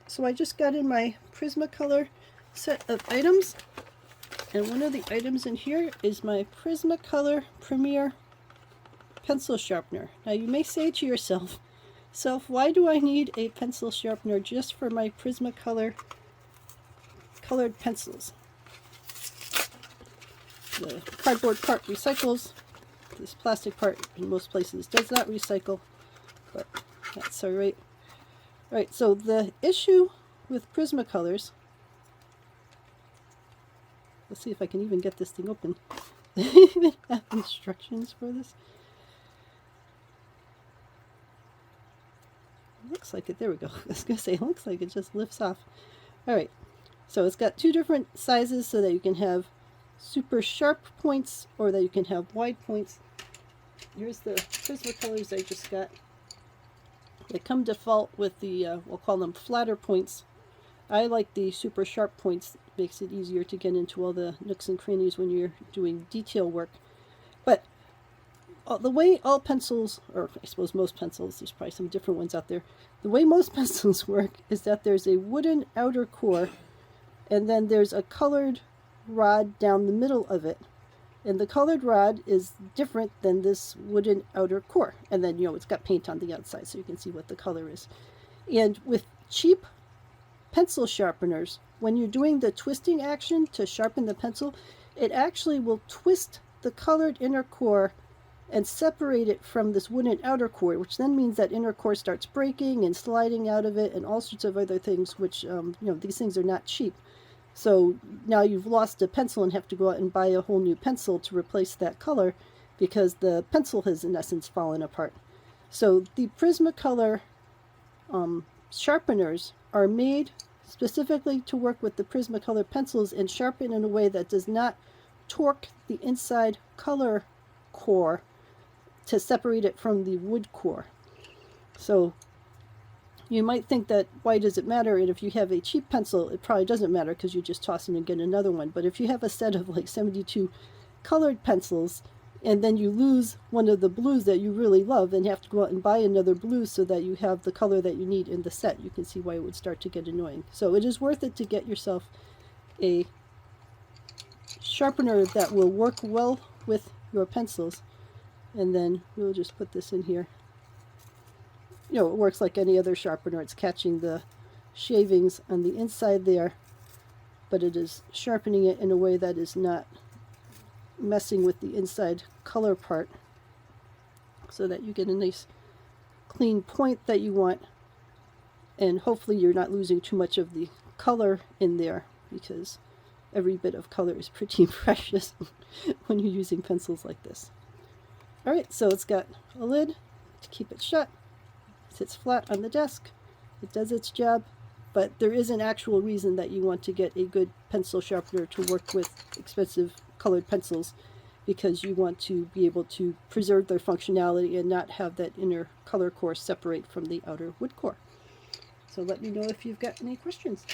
So I just got in my PrismaColor set of items, and one of the items in here is my PrismaColor Premier pencil sharpener. Now you may say to yourself, why do I need a pencil sharpener just for my PrismaColor colored pencils? The cardboard part recycles. This plastic part in most places does not recycle, but that's all right. All right, so the issue with Prismacolors, let's see if I can even get this thing open. They even have instructions for this. It looks like it, there we go. I was going to say, it looks like it just lifts off. All right, so it's got two different sizes so that you can have super sharp points or that you can have wide points. Here's the Prismacolors I just got. They come default with the, we'll call them flatter points. I like the super sharp points. It makes it easier to get into all the nooks and crannies when you're doing detail work. But the way all pencils, or I suppose most pencils, there's probably some different ones out there. The way most pencils work is that there's a wooden outer core, and then there's a colored rod down the middle of it. And the colored rod is different than this wooden outer core. And then, it's got paint on the outside so you can see what the color is. And with cheap pencil sharpeners, when you're doing the twisting action to sharpen the pencil, it actually will twist the colored inner core and separate it from this wooden outer core, which then means that inner core starts breaking and sliding out of it and all sorts of other things, which, these things are not cheap. So now you've lost a pencil and have to go out and buy a whole new pencil to replace that color because the pencil has in essence fallen apart. So the Prismacolor sharpeners are made specifically to work with the Prismacolor pencils and sharpen in a way that does not torque the inside color core to separate it from the wood core. So you might think that why does it matter? And if you have a cheap pencil, it probably doesn't matter because you just toss in and get another one. But if you have a set of like 72 colored pencils and then you lose one of the blues that you really love and have to go out and buy another blue so that you have the color that you need in the set, you can see why it would start to get annoying. So it is worth it to get yourself a sharpener that will work well with your pencils. And then we'll just put this in here. It works like any other sharpener. It's catching the shavings on the inside there, but it is sharpening it in a way that is not messing with the inside color part so that you get a nice clean point that you want, and hopefully you're not losing too much of the color in there because every bit of color is pretty precious when you're using pencils like this. Alright, so it's got a lid to keep it shut. Sits flat on the desk. It does its job, but there is an actual reason that you want to get a good pencil sharpener to work with expensive colored pencils, because you want to be able to preserve their functionality and not have that inner color core separate from the outer wood core. So let me know if you've got any questions.